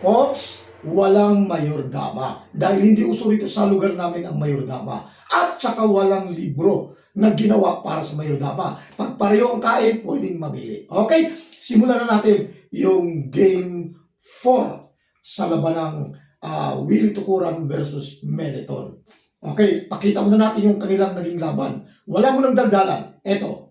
Ops, walang mayordama. Dahil hindi uso rito sa lugar namin ang mayordama. At saka walang libro na ginawa para sa mayordama. Pag pareho ang kain, pwedeng mamili. Okay? Simulan na natin yung game 4 sa laban ng Willie Tukuran versus Meliton. Okay, pakita muna natin yung kanilang naging laban. Wala mo nang daldalan. Eto.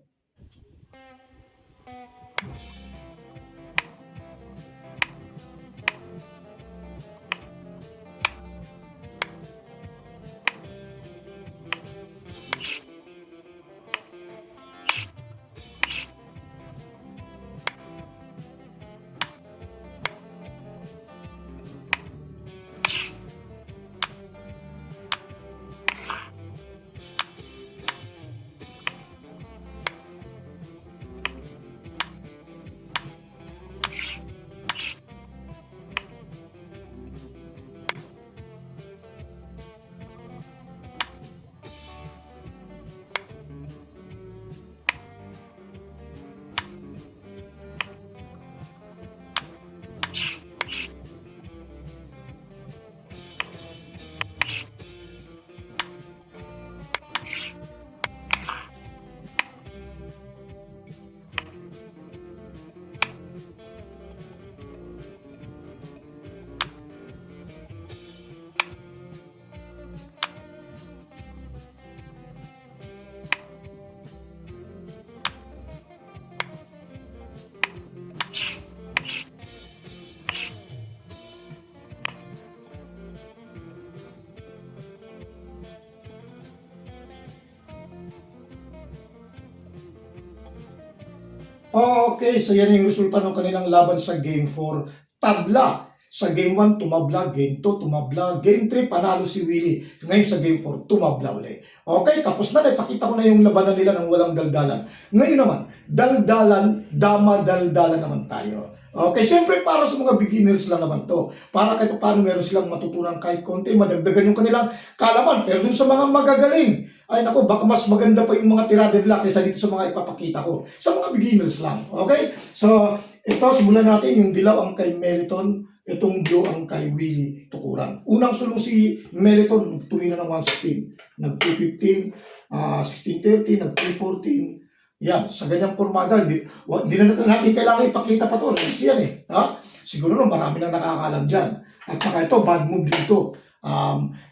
Okay, so yan yung resulta ng kanilang laban sa Game 4. Tabla. Sa Game 1, tumabla. Game 2, tumabla. Game 3, panalo si Willie. Ngayon sa Game 4, tumabla ulit. Okay, tapos na. Ipakita ko na yung labanan nila ng walang daldalan. Ngayon naman, daldalan, dama-daldalan naman tayo. Okay, siyempre para sa mga beginners lang naman to. Para kahit paano meron silang matutunan kahit konti, madagdagan yung kanilang kalaman. Pero dun sa mga magagaling, ay nako, baka mas maganda pa yung mga tirada nila kaysa dito sa mga ipapakita ko. Sa mga beginners lang. Okay? So, ito, simulan natin yung dilaw ang kay Meliton, itong blue ang kay Willie Tukuran. Unang sulong si Meliton, tumina ng 116. Nag-215, 1630, nag-314. Yan, sa ganyang formada, hindi na natin kailangan ipakita pa to. Kasi yan eh. Ha? Siguro no, marami nang nakakalam dyan. At saka ito, bad move dito.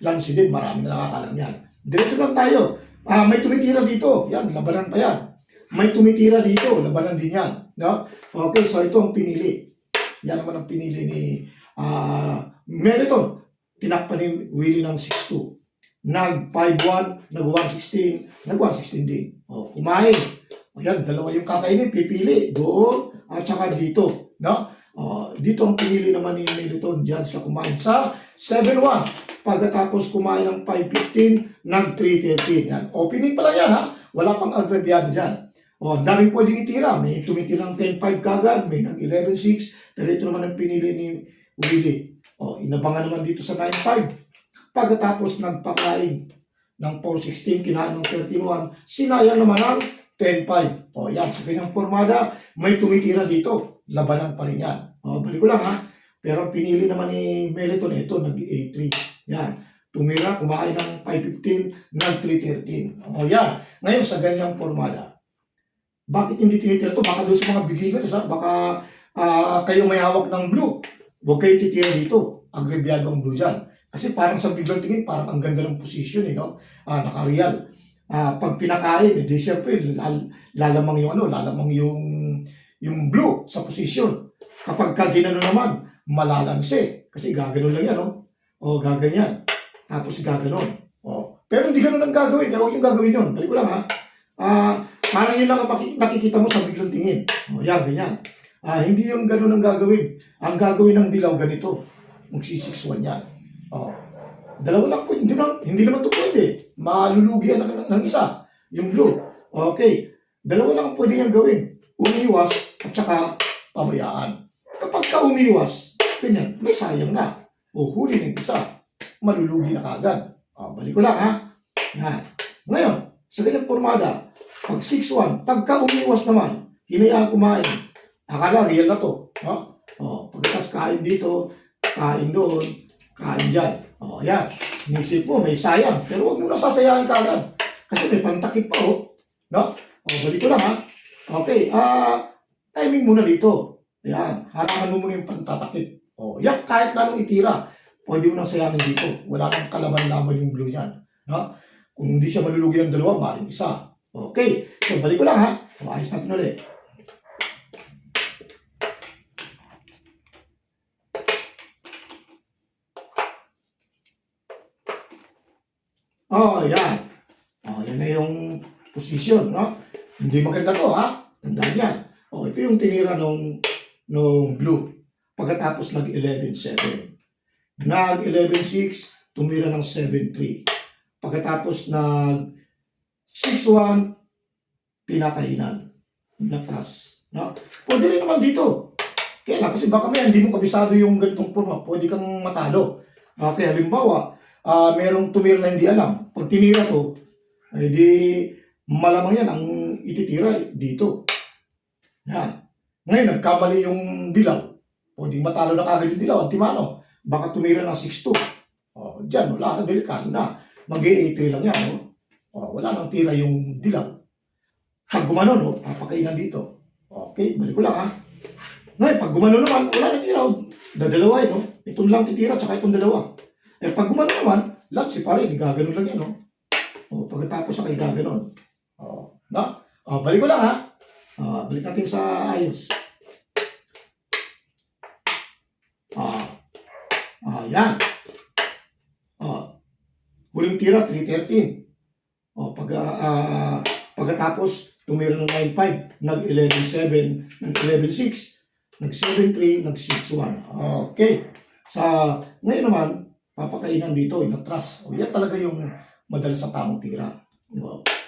Lansi din, marami na nakakalam yan. Diretso lang tayo. May tumitira dito. Yan, labanan pa yan. May tumitira dito. Labanan din yan. No? Okay, so ito ang pinili. Yan naman ang pinili ni Meliton. Tinakpan ni Willie ng 6-2. Nag-5-1, nag-116, nag-116 din. O, kumain. Ayan, dalawa yung kakainin, pipili. Doon, at saka dito. No? Dito ang pinili naman ni Meliton. Diyan siya kumain sa 7-1. Pagkatapos kumain ng 5-15, nag-3-13. Yan. Opening pala yan, ha? Wala pang agrabyado dyan. Daming pwedeng itira. May tumitira ng 10-5 kagad, may ng 11-6. Pero ito naman ang pinili ni Willie. Inabangan naman dito sa 9-5. Pagkatapos nagpakain ng 4-16, kinain ng 13-1, sinayang naman ang 10-5. Yan, sa kanyang formada, may tumitira dito. Labanan pa rin yan. Balik ko lang ha. Pero pinili naman ni Meliton, ito, nag-A3. Yan. Tumira, kumain ng 5-15, nag-3-13. Yan. Ngayon, sa ganyang formada. Bakit hindi tinitira ito? Baka doon sa mga beginners, ha? Baka kayo may hawak ng blue. Huwag kayo titira dito. Agrebyado ang blue dyan. Kasi parang sa biglang tingin, parang ang ganda ng position, no? Naka-real. Pag pinakain, di siyempre, lalamang yung lalamang yung blue sa position. Kapag ginano naman, malalanse. Kasi gaganon lang yan, no? Gaganyan. Tapos gaganon. Pero hindi ganon ang gagawin. Huwag yung gagawin yun. Balik ko lang, ha? Parang yun lang ang makikita mo sa biglang tingin. Yan, ganyan. Hindi yung ganon ang gagawin. Ang gagawin ng dilaw, ganito. Magsi-6-1 yan. Dalawa lang po, hindi naman ito pwede. Malulugi yan ng isa, yung blue. Okay, dalawa lang pwede niyang gawin. Umiwas at saka pabayaan. Kapag ka umiwas, ganyan, may sayang na. Huli ng isa, malulugi na kagad. Balik ko lang ha. Ngayon, sa ganyang formada, pag 6-1, pagka umiwas naman, hinayaan kumain. Akala, real na to. Pagkatas kain dito, kain doon, kain dyan. O, yan. Inisip mo, may sayang. Pero huwag mo na sasayahin kagad. Kasi may pantakip pa, oh. No? O, balik ko lang, ha? Okay, timing muna dito. Ayan, harangan mo muna yung pantatakip. O, yan, kahit na nung itira, pwede mo nang sayangin dito. Wala nang kalaban-laban yung blue yan. No? Kung hindi siya malulugi ng dalawa, maling isa. Okay, so balik ko lang, ha? O, ayos natin ulit. Oh, yan. Oh, yan na yung position, no? Hindi maganda to, ha? Tandaan yan. Oh, ito yung tinira nung blue. Pagkatapos nag-11-7. Nag-11-6, tumira ng 7-3. Pagkatapos nag-6-1, pinakainan. Natras, no? Pwede rin naman dito. Kaya lang, kasi baka may hindi mo kabisado yung ganitong forma, pwede kang matalo. Okay, halimbawa, merong tumira na hindi alam. Pag tinira to, ay di malamang yan ang ititira dito. Yan. Ngayon, nagkamali yung dilaw. Pwedeng matalo na kagad yung dilaw. Antimano, baka tumira ng 6-2. O, dyan, wala na, delikado na. Mag-e-A3 lang yan. O, wala nang tira yung dilaw. Pag gumano, no, papakainan dito. Okay, balik ko lang, ha. Ngayon, pag gumano naman, wala nang tira. Dadalawa, no? Itong lang titira, tsaka itong dalawa. Eh, pag gumano naman, latsi pa rin, gaganon lang yan, no? O, pagkatapos sa kay gaganon. O, no? O, balik ko lang, ha? Balik natin sa ayos. Yan. Huling tira, 313. Pagkatapos, tumira ng 9-5, nag-11-7, nag-11-6, nag-7-3, nag-6-1. Okay. Ngayon naman, papakainan dito, inatras. O, yan talaga yung madalas sa tamang tira.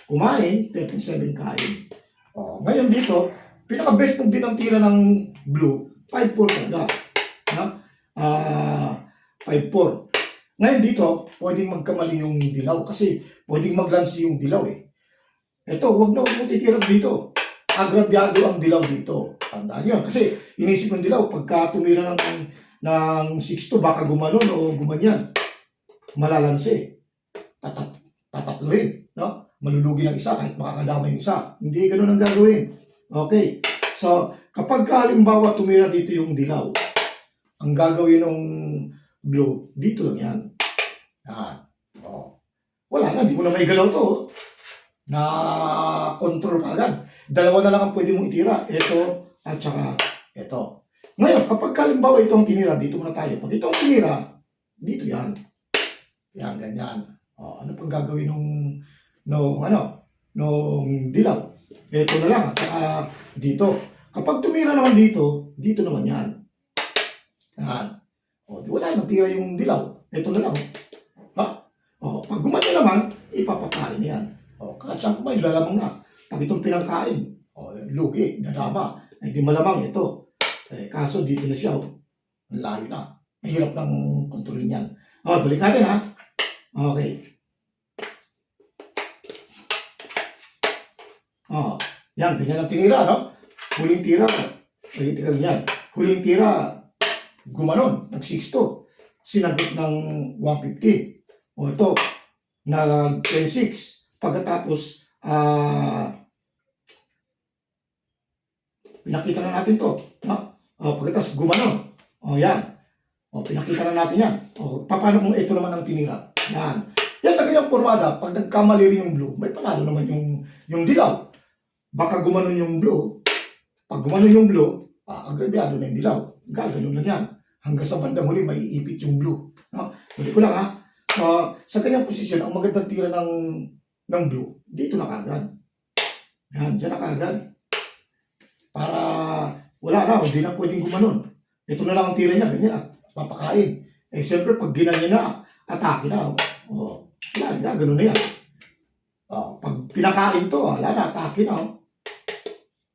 Kumain, 13-7 kain. Ngayon dito, pinaka-best move din ang tira ng blue, 5-4 talaga. 5-4. Ngayon dito, pwedeng magkamali yung dilaw kasi pwedeng maglansi yung dilaw eh. Ito, huwag mo titira dito. Agrabyado ang dilaw dito. Tandaan nyo. Kasi inisip ng dilaw, pagka tumira ng 6-2, baka gumanon o gumanyan. Malalansi. Tatatluhin. No? Malulugi ng isa kahit makakadama yung isa. Hindi ganun ang gagawin. Okay. So, kapag halimbawa tumira dito yung dilaw, ang gagawin ng blue, dito lang yan. Wala na, hindi mo na may galaw to. Na-control ka agad. Dalawa na lang ang pwede mong itira. Ito at saka ito. Ngayon, kapag halimbawa ito ang tinira, dito muna tayo. Pag ito ang tinira, dito yan. Yan, ganyan. Ano pang gagawin nung dilaw? Ito na lang, at saka dito. Kapag tumira naman dito, dito naman yan. Yan. Wala nang tira yung dilaw. Ito na lang. Pag gumanya naman, ipapakain yan. Kahit saan kumain, lalamang na. Pag itong pinangkain, lugi, nadama. Hindi malamang ito. Kaso dito na siya. Ang layo na. Mahirap ng kontrolin yan. Balik natin, ha? Okay. Yan, ganyan ang tinira, no? Huling tira, huling tira, gumanon, nag-6-2. Sinagot ng 115. Ito, nag-10-6. Pagkatapos, pinakita na natin to. Pagkatapos, gumanon. Yan. Pinakita na natin yan. Paano kung ito naman ang tinira? Yan. Yan sa ganyang formada, pag nagkamali rin yung blue, may panalo naman yung dilaw. Baka gumanon yung blue. Pag gumanon yung blue, agrabyado na yung dilaw. Gaganon lang yan. Hanggang sa bandang huli, may iipit yung blue. Hindi ko lang, ha? Sa kanyang posisyon, ang magandang tira ng blue, dito na kagad. Yan, dyan na kagad. Para wala na, hindi na pwedeng gumanon. Ito na lang ang tira niya, ganyan, at papakain. Siyempre, pag ginanyan na, atake na. Wala na, ganun na yan. Pag pinakain to, wala na, atake na.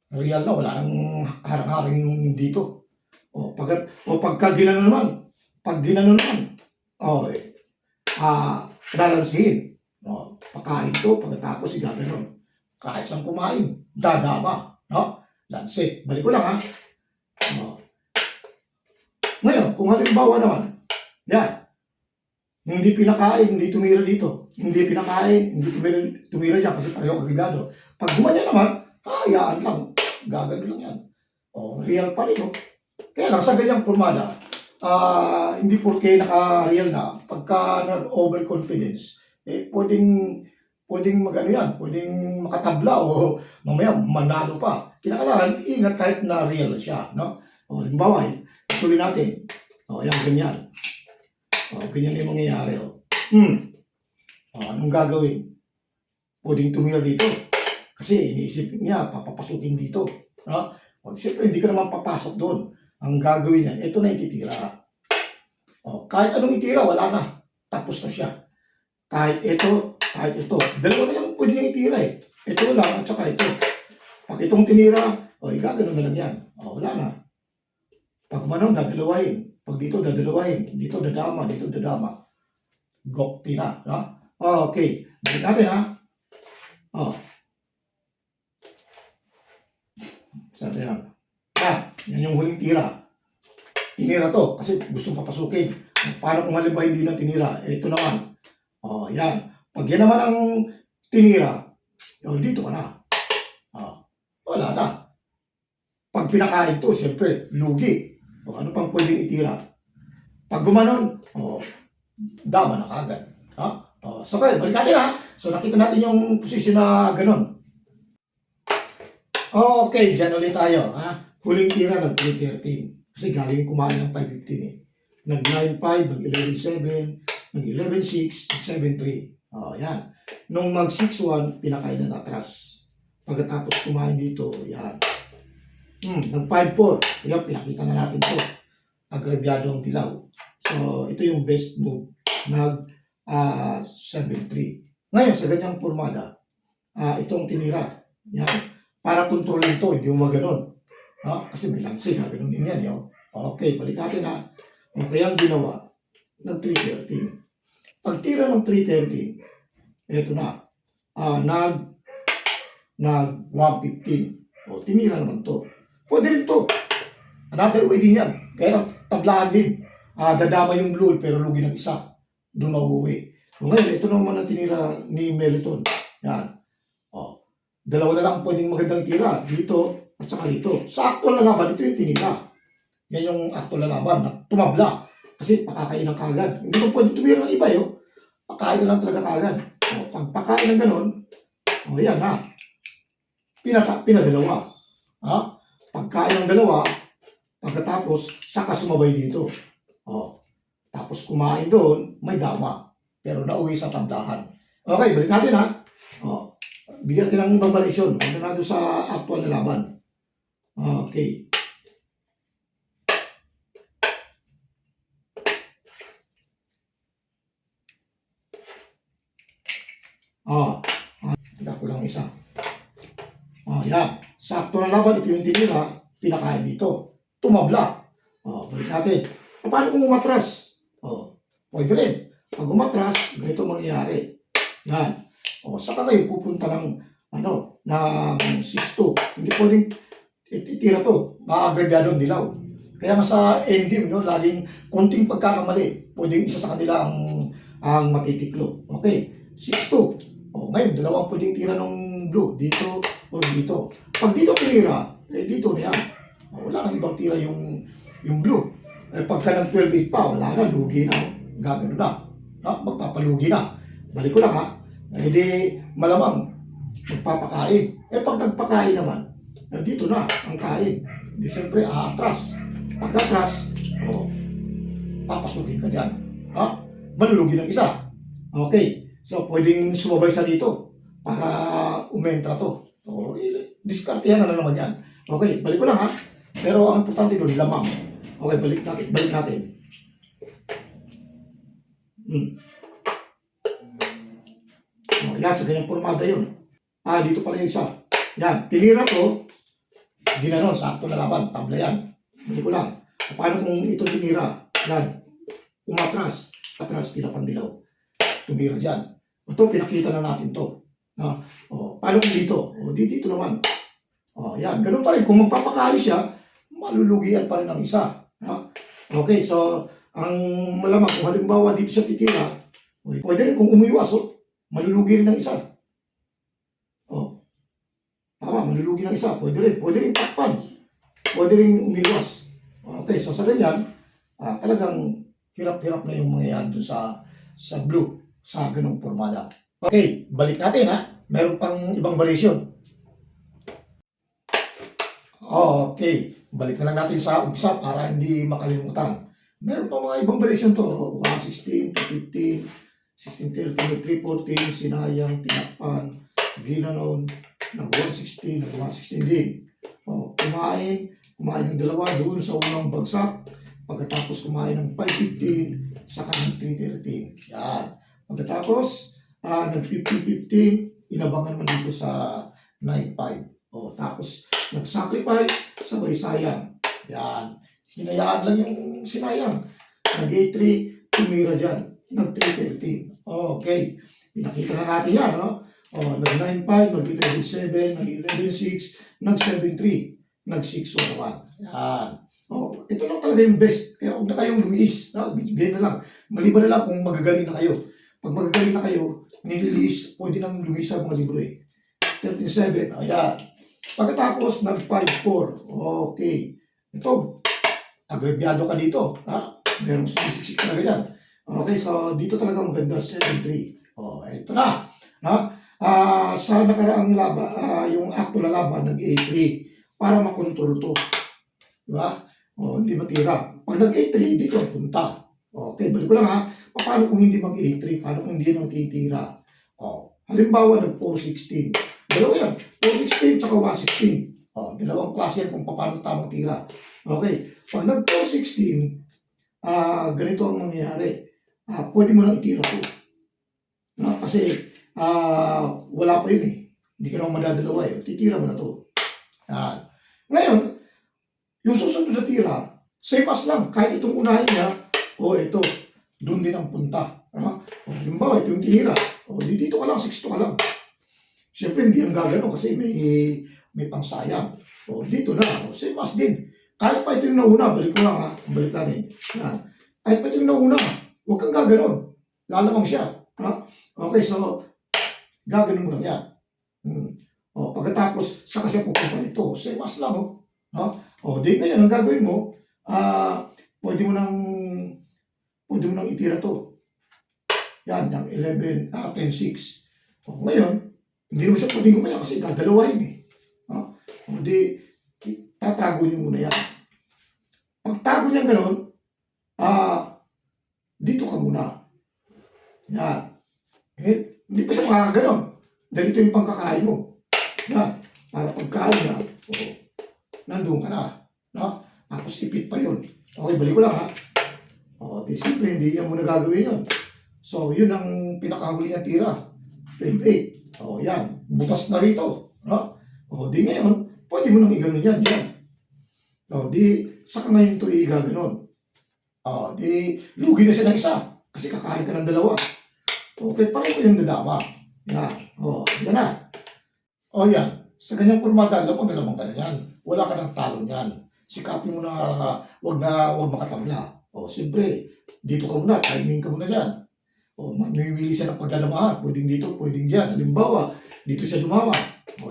Real na, wala nang harang-haring dito. Pagka ginano naman, lalansihin. Pakain to, pagkatapos igaganon. Kahit saan kumain, dadama. Lansi. Balik ko lang, ha? Ngayon, kung halimbawa naman, yan, hindi pinakain, hindi tumira dito. Hindi pinakain, hindi tumira dyan kasi pareho agregado. Pag gumanya naman, hayaan lang. Gagano lang yan. O, real pa rin, no? Kaya lang, sa ganyang formada, hindi porke naka-real na, pagka nag-overconfidence, pwedeng magano yan, pwedeng makatabla o mamaya manalo pa. Kinakailangan, ingat kahit na real siya, no? O, halimbawa, tuloy natin. O, yan, ganyan. O, ganyan yung mangyayari, o. O, anong gagawin? Pwedeng tumira dito. Kasi iniisip niya, papapasukin dito. No? O, siyempre, hindi ka naman papasok doon. Ang gagawin niyan, ito na ititira. O, kahit anong itira, wala na. Tapos na siya. Kahit ito. Dalawa na lang pwede niyang itira eh. Ito lang at saka ito. Pag itong tinira, o, gagano na lang yan. O, wala na. Pag manong, dadalawahin. Pag dito, dadalawahin. Dito, dadama. Dito, dadama. Gokti na. No? Okay. Balik natin, ha? O. Sabi yan. Yan yung huling tira. Tinira to kasi gustong papasukin. Paano kung halimbawa hindi na tinira? Ito naman. O, yan. Pag yan naman ang tinira, dito ka na. O, wala na. Pag pinakain to, siyempre, lugi. O, ano pang pwedeng itira? Pag gumanon, dama na kagad. O, so kayo, balik natin, ha? So, nakita natin yung posisyon na ganun. Okay, dyan ulit tayo. Huling tira ng 313. Kasi galing kumain ng 515 eh. Nag 9-5, nag 11-7, nag 11-6, nag 7-3. O, yan. Nung mag 6-1, pinakain na atras. Pagkatapos kumain dito, yan. Nag 5-4. Yan, pinakita na natin to. Agrebyado ang dilaw. So, ito yung best move. Nag 7-3. Ngayon, sa ganyang formada, itong tinira. Yan. Para kontrolin to, hindi mo maganon. Kasi may lansi, gano'n din yan. Okay, balik natin, ha. Kaya ang ginawa, ng 313. Pag tira ng 313, eto na, nag 115. O, tinira naman to. Pwede rin to. Another way din yan. Kaya tablahan din. Dadama yung blue, pero lugi ng isa. Doon na uuwi. Ngayon, ito naman ang tinira ni Meliton. Yan. Dalawa na lang pwedeng magandang tira. Dito at saka dito. Sa actual na laban, ito yung tinira. Yan yung actual na laban na tumabla. Kasi pakakain ng kagad. Hindi mo pwedeng tumira ng iba yun. Pakain na lang talaga kagad. Pag pakain ng ganon, yan na. Pinadalawa. Pagkain ng dalawa, pagkatapos, saka sumabay dito. Tapos kumain doon, may dama. Pero nauwi sa tabdahan. Okay, balik natin, ha. Bigyan natin ng ibang variasyon. Ano na doon sa actual na laban. Okay. Hindi ko lang isa. Yan. Sa actual na laban, ito yung tinira, pinakain dito. Tumabla. Balik natin. Paano kung umatras? Pwede rin. Pag umatras, ganito mangyayari. Yan. Saka kayo pupunta ng ng 6-2. Hindi pwedeng itira to. Maagregado ang dilaw. Kaya nga sa endgame, laging konting pagkakamali. Pwedeng isa sa kanila ang matitiklo. Okay, 6-2. Ngayon, dalawang pwedeng tira ng blue. Dito o dito. Pag dito tinira, dito na yan. Wala nang ibang tira yung blue. Pagka ng 12-8 pa, wala na. Lugi na. Gagano na. Magpapalugi na. Balik ko lang, ha. Hindi malamang magpapakain. Pag nagpakain naman, dito na ang kain. Hindi siyempre atras. Pag atras, papasukin ka dyan. Malulugi ng isa. Okay. So, pwedeng sumabay sa dito para umentra to. Diskartehan na naman yan. Okay, balik ko lang, ha. Pero ang importante doon, lamang. Okay, balik natin. Yan, sa ganyang formada yun. Dito pala yung isa. Yan, tinira to, ginanon, sakto na laban, tabla yan. Hindi ko lang. Paano kung ito tinira? Yan, umatras, pinapandilaw. Tumira dyan. Ito, pinakita na natin to. Paano kung dito? Dito naman. Yan, ganun pa rin. Kung magpapakain siya, malulugian pa rin ang isa. Okay, so ang malamang kung halimbawa dito siya titira, pwede rin kung umiwas, malulugi rin ng isa. Oh, tama, malulugi ng isa. Pwede rin takpan. Pwede rin umiwas. Okay, so sa ganyan, talagang hirap-hirap na yung mangyayari doon sa blue, sa ganung formada. Okay, balik natin ha. Meron pang ibang variation. Okay, balik na lang natin sa umpisa para hindi makalimutan. Meron pang mga ibang variation to. 116, 215, 1630, 314, sinayang, tinakpan, ginanon, nag-116, nag-116 din. Kumain ng dalawa doon sa unang bagsak. Pagkatapos kumain ng 515, saka ng 313. Yan. Pagkatapos, nag-15-15, inabangan naman dito sa 9-5. Tapos, nag-sacrifice, sabay sayang. Yan. Hinayaan lang yung sinayang. Nag-A3, tumira dyan. Nag-313. Okay. Pinakita na natin yan, no? Nag-9-5, nag-11-7, nag-11-6, nag-7-3, nag-6-1. Yan. Ito lang talaga yung best. Kaya huwag na kayong lumiis. Bigay na lang. Maliban na lang kung magagaling na kayo. Pag magagaling na kayo, nililis, pwede nang lumiis sa mga libro eh. 13-7, ayan. Pagkatapos, nag-5-4. Okay. Ito, agrebyado ka dito. Merong sumisiksik talaga yan. Okay, so dito talaga maganda 7-3. Ito na. Sa nakaraang laban, yung akto na laban, nag-A3 para makontrol to. Diba? Hindi matira. Pag nag-A3, dito ang punta. Okay, balik ko lang ha. Paano kung hindi mag-A3? Paano kung hindi nang titira? Halimbawa, nag-4-16. Dalawa yan. 4-16 tsaka 1-16. Dalawang klase yan kung paano tamang tira. Okay. Pag nag-4-16, ganito ang mangyayari. Pwede mo lang itira to. Kasi wala pa yun eh. Hindi ka naman madadalawa eh. Titira mo na to. Ngayon, yung susunod na tira, same as lang. Kahit itong unahin niya, ito, doon din ang punta. Halimbawa, ito yung tinira. Dito ka lang, 6 ka lang. Siyempre, hindi ang gagano kasi may pangsayang. Dito na, same as din. Kahit pa ito yung nauna, balik ko lang ha. Balik natin. Kahit pa ito yung nauna, huwag kang gaganon. Lalamang siya. Okay, so, gaganon mo lang yan. Pagkatapos, saka siya pupunta nito. Same as lang. Di ngayon, ang gagawin mo, pwede mo nang itira to. Yan, yung 11, 10-6. Ngayon, hindi mo siya pwedeng gumaya kasi dadalawahin eh. Di, tatago niyo muna yan. Pagtago niya gano'n, dito ka muna. Yan. Hindi pa siya makakaganon. Dahil ito yung pangkakain mo. Yan. Para pagkain niya, nandun ka na. Tapos ipit pa yun. Okay, balik ko lang ha. Di simple, hindi yan muna gagawin yun. So, yun ang pinakahuli niya tira. 28. Yan. Butas na rito. Di ngayon, pwede mo nang iganon yan. Diyan. Di, saka ngayon ito igaganon. Di, lugi na siya ng isa. Kasi kakain ka ng dalawa. Okay, pareho yung dadama. Yan. Yan na. Yan. Sa ganyang formada, lamang na lamang ka na yan. Wala ka ng talo niyan. Sikapin mo na wag makatabla. Siyempre, dito ka muna, timing ka muna dyan. Mamimili siya ng paglalamahan. Pwedeng dito, pwedeng dyan. Halimbawa, dito siya dumama.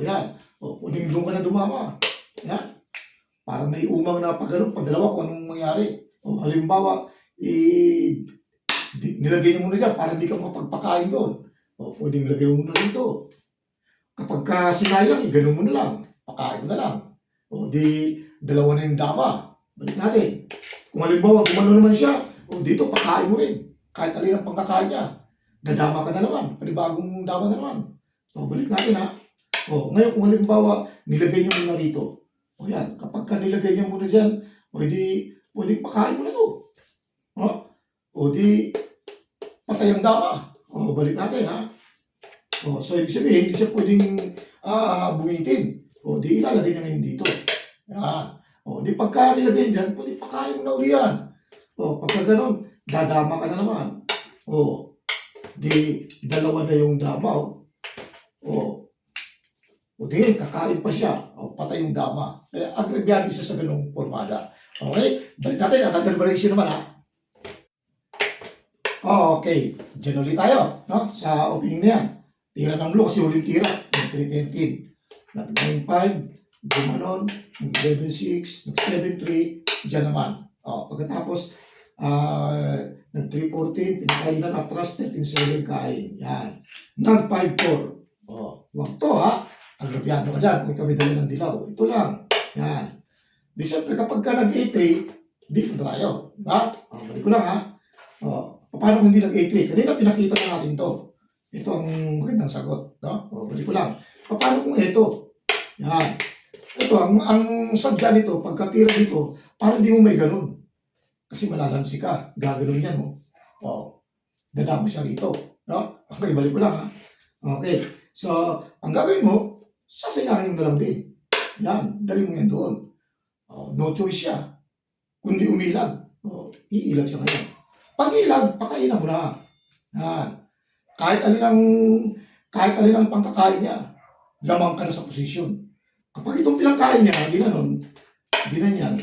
Yan. Pwedeng doon ka na dumama. Yan. Para may umang na pag dalawa kung anong mangyari. Halimbawa, nilagay niyo muna dyan para hindi ka makapagpakain doon. Pwedeng lagay mo muna dito. Kapag sinayang, ganun mo na lang. Pakain mo na lang. Di, dalawa na yung dama. Balik natin. Kung halimbawa, gumano naman siya, dito, pakain mo rin. Kahit alin ang pangkakain niya. Nadama ka na naman. Panibagong dama na naman. Balik natin ha. Ngayon, kung halimbawa, nilagay niyo muna rito. Yan. Kapag nilagay niya muna dyan, pwede pakain mo na to. Di, patay ang dama. Balik natin ha. So, ibig sabihin, hindi siya pwedeng bumitin. Di, ilalagay niya ngayon dito. Yan. Di, pagka nilagay dyan, pwede pakain mo na uli yan. Pagka ganon, dadama ka na naman. Di, dalawa na yung dama. Di, kakain pa siya. Patay yung dama. Kaya agrebyado siya sa ganong formada. Okay? Balik natin, another variation naman ha. Okay, dyan ulit tayo, no? Sa opening na yan. Tira ng blue kasi huling tira. Nag-3-10-10. Nag-9-5, gumanon, nag-11-6, nag-7-3, dyan naman. Pagkatapos, nag-3-14, pinakainan atras, 13-7 kain. Yan. Nag-5-4. Huwag to ha. Agrabyado ka dyan kung ikaw may dala ng dilaw. Ito lang. Yan. Di siyempre kapag ka nag-A3, dito na tayo. Diba? Balik ko lang ha. Paano kung hindi nag-A3? Kanina pinakita na natin to. Ito ang magandang sagot. No? Balik ko lang. Paano kung ito? Yan. Ito, ang sadya nito, pagkatira dito, parang hindi mo may ganun. Kasi malalansi ka. Gaganon yan. Dadamo siya rito. No? Okay, balik ko lang ha. Okay. So, ang gagawin mo, sasayangin mo na lang din. Yan. Dali mo yan doon. No choice siya. Kundi umilag. Iilag siya ngayon. Pag ilag, pakainin mo na. Yan. Kahit alin ang pangkakain niya, lamang ka na sa posisyon. Kapag itong pinangkain niya, ginanon, ginanyan,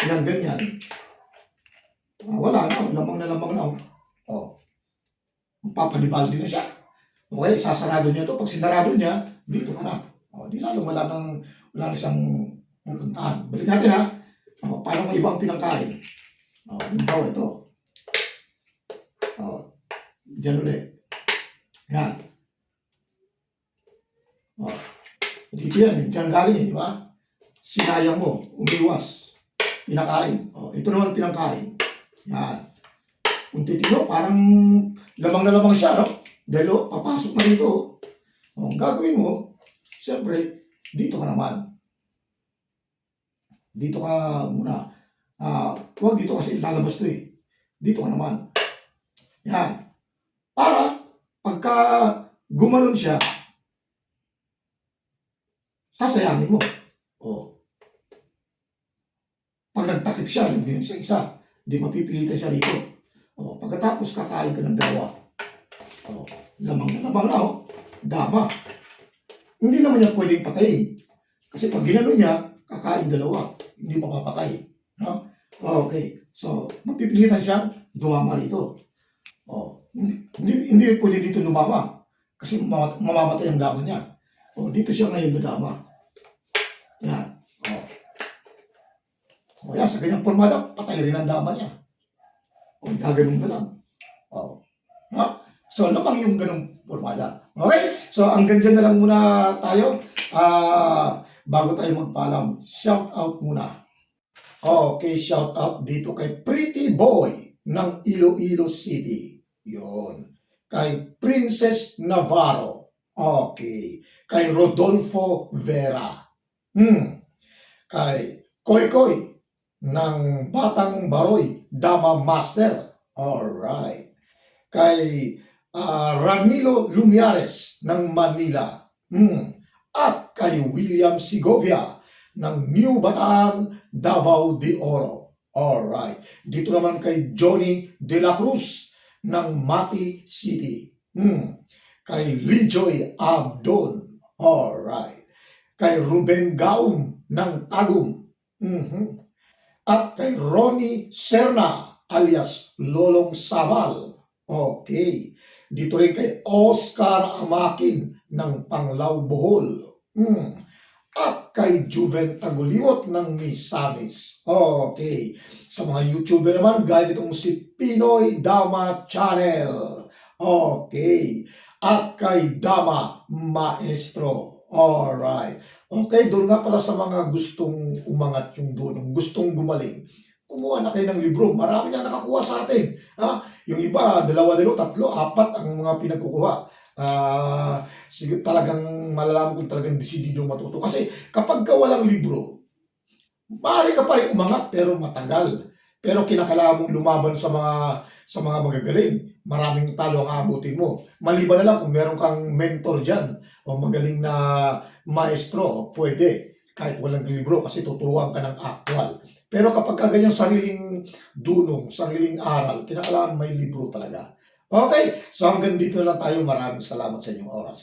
yan, ganyan, wala na, lamang na. Magpapanibaldi na siya. Okay, sasarado niya to. Pag sinarado niya, dito ka na. Di lalong wala na siyang pupuntahan. Balik natin ha. Paano may ibang pinangkain? Halimbawa ito. Diyan ulit. Yan. Dito yan. Diyan galing di ba? Sinayang mo. Umiwas. Pinakain. Ito naman pinangkain. Yan. Kung titino, parang lamang na lamang siya, no? Dahil papasok na dito. Ang gagawin mo, siyempre, dito ka naman. Dito ka muna. Huwag dito kasi lalabas to eh. Dito ka naman. Yan. Para, pagka gumanon siya, sasayangin mo. Pag nagtakip siya, hindi siya isa. Hindi mapipilitan siya dito. Pagkatapos, kakain ka ng dalawa. Lamang na, dama. Hindi naman niya pwedeng patayin. Kasi pag ginano niya, kakain dalawa. Hindi mapapatay. No? Okay. So, mapipilitan siya, dumama rito. Hindi pwede dito lumama. Kasi mamamatay ang dama niya. Dito siya ngayon dadama. Yan. Yan, sa ganyang formada, patay rin ang dama niya. Gaganon na lang. So, lamang yung ganong formada. Okay? So, hanggang dyan na lang muna tayo. Bago tayo magpaalam, shout out muna. Okay, shout out dito kay Pretty Boy ng Iloilo City. Yun. Kay Princess Navarro. Okay. Kay Rodolfo Vera. Kay Koy Koy ng Batang Baroy, Dama Master. Alright. Kay Ranilo Lumiares ng Manila. At kay William Segovia ng New Bataan, Davao de Oro. Alright. Dito naman kay Johnny De La Cruz ng Mati City. Kay Lijoy Abdon. Alright. Kay Ruben Gaum ng Tagum. At kay Ronnie Serna alias Lolong Samal. Okay. Dito rin kay Oscar Amakin ng Panglao, Bohol. At kay Juven Tagulimot ng Misamis. Okay. Sa mga YouTuber naman, gaya nitong si Pinoy Dama Channel. Okay. At kay Dama Maestro. Alright. Okay, doon nga pala sa mga gustong umangat yung doon, gustong gumaling. Kumuha na kayo ng libro. Marami na nakakuha sa atin. Yung iba, 2, 3, 4 ang mga pinagkukuha. Siguro talagang malalaman kung talagang desidido matuto. Kasi kapag ka walang libro, maaari ka pa rin umangat pero matagal. Pero kinakailangan mong lumaban sa mga magagaling. Maraming talo ang aabutin mo. Maliban na lang kung meron kang mentor dyan o magaling na maestro, pwede. Kahit walang libro kasi tuturuan ka ng actual. Pero kapag ka ganyan sariling dunong, sariling aral, kinakailangan may libro talaga. Okay, so hanggang dito na lang tayo. Maraming salamat sa inyong oras.